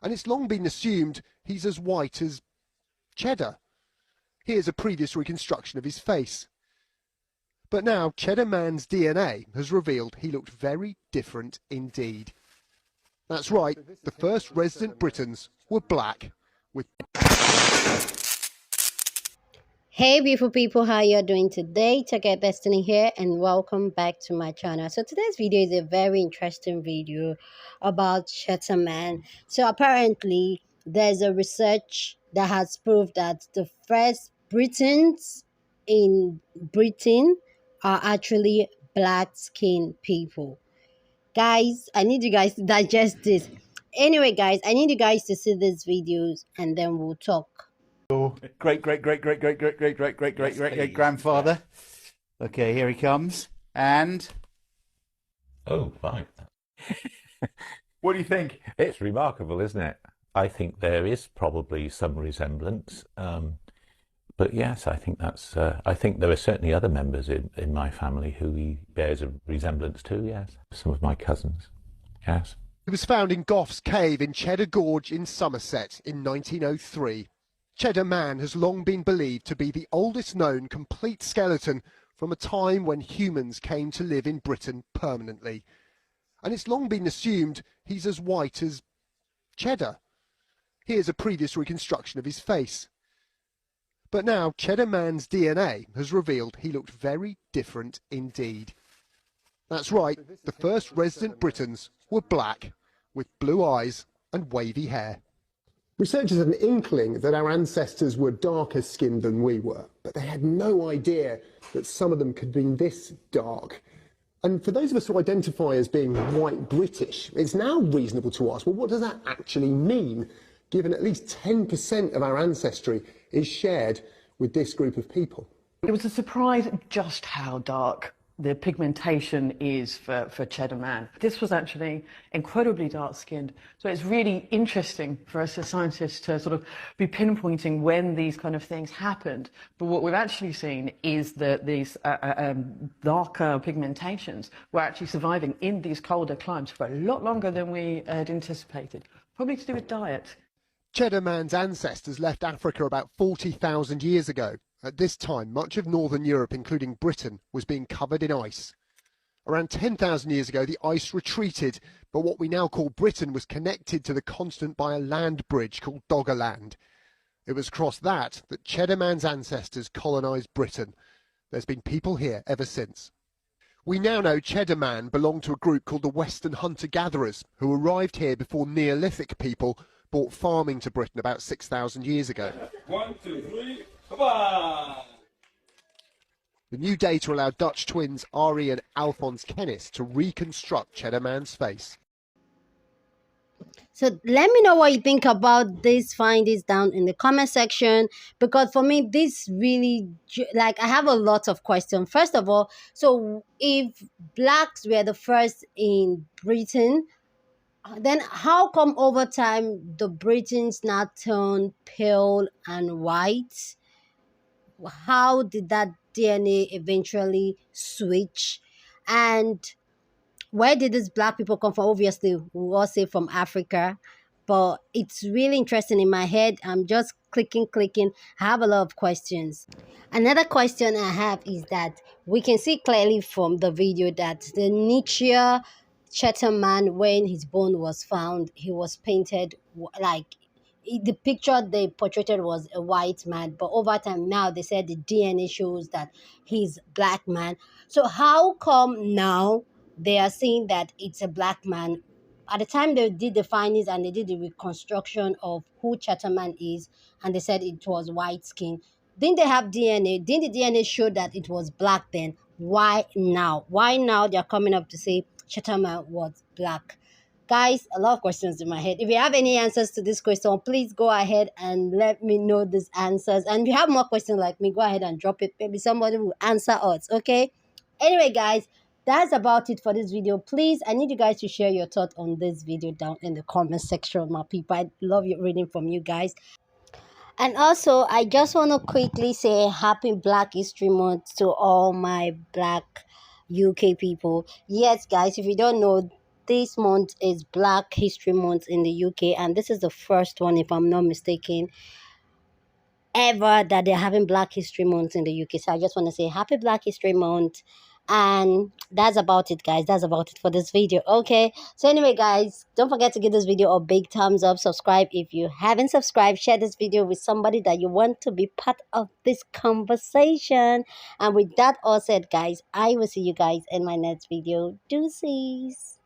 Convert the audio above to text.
and it's long been assumed he's as white as cheddar. Here's a previous reconstruction of his face. But now Cheddar Man's DNA has revealed he looked very different indeed. That's right, the first resident Britons were black, with... Hey beautiful people, how you doing today? Target Destiny here and welcome back to my channel. So today's video is a very interesting video about Cheddar Man. So apparently there's a research that has proved that the first Britons in Britain are actually black skinned people. Guys, I need you guys to digest this. Anyway guys, I need you guys to see these videos and then we'll talk. Great grandfather. Okay, here he comes. And oh, fine. what do you think? It's remarkable, isn't it? I think there is probably some resemblance, but yes, I think that's. I think there are certainly other members in my family who he bears a resemblance to. Yes, some of my cousins. Yes. He was found in Gough's Cave in Cheddar Gorge in Somerset in 1903. Cheddar Man has long been believed to be the oldest known complete skeleton from a time when humans came to live in Britain permanently. And it's long been assumed he's as white as cheddar. Here's a previous reconstruction of his face. But now Cheddar Man's DNA has revealed he looked very different indeed. That's right, the first resident Britons were black, with blue eyes and wavy hair. Researchers had an inkling that our ancestors were darker skinned than we were, but they had no idea that some of them could be this dark. And for those of us who identify as being white British, it's now reasonable to ask, well, what does that actually mean, given at least 10% of our ancestry is shared with this group of people? It was a surprise just how dark the pigmentation is for Cheddar Man. This was actually incredibly dark-skinned, so it's really interesting for us as scientists to sort of be pinpointing when these kind of things happened. But what we've actually seen is that these darker pigmentations were actually surviving in these colder climes for a lot longer than we had anticipated, probably to do with diet. Cheddar Man's ancestors left Africa about 40,000 years ago. At this time, much of northern Europe, including Britain, was being covered in ice. Around 10,000 years ago, the ice retreated, but what we now call Britain was connected to the continent by a land bridge called Doggerland. It was across that Cheddar Man's ancestors colonised Britain. There's been people here ever since. We now know Cheddar Man belonged to a group called the Western Hunter-Gatherers, who arrived here before Neolithic people brought farming to Britain about 6,000 years ago. 1, 2, 3. The new data allowed Dutch twins Ari and Alphonse Kennis to reconstruct Cheddar Man's face. So let me know what you think about these findings down in the comment section, because for me this really, like, I have a lot of questions. First of all, so if blacks were the first in Britain, then how come over time the Britons now turned pale and white? How did that DNA eventually switch? And where did these black people come from? Obviously, we all say from Africa, but it's really interesting in my head. I'm just clicking. I have a lot of questions. Another question I have is that we can see clearly from the video that the Nietzsche Cheddar Man, when his bone was found, he was painted like, the picture they portrayed was a white man, but over time now they said the DNA shows that he's black man. So how come now they are saying that it's a black man? At the time they did the findings and they did the reconstruction of who Cheddar Man is, and they said it was white skin. Didn't they have DNA? Didn't the DNA show that it was black then? Why now? Why now they're coming up to say Cheddar Man was black? Guys, a lot of questions in my head. If you have any answers to this question, please go ahead and let me know these answers. And if you have more questions like me, go ahead and drop it. Maybe somebody will answer us, okay? Anyway, guys, that's about it for this video. Please, I need you guys to share your thoughts on this video down in the comment section, my people. I love reading from you guys. And also, I just want to quickly say happy Black History Month to all my Black UK people. Yes, guys, if you don't know, this month is Black History Month in the UK, and this is the first one, if I'm not mistaken, ever that they're having Black History Month in the UK. So I just want to say happy Black History Month. And that's about it, guys. That's about it for this video. Okay. So anyway, guys, don't forget to give this video a big thumbs up. Subscribe if you haven't subscribed. Share this video with somebody that you want to be part of this conversation. And with that all said, guys, I will see you guys in my next video. Deuces.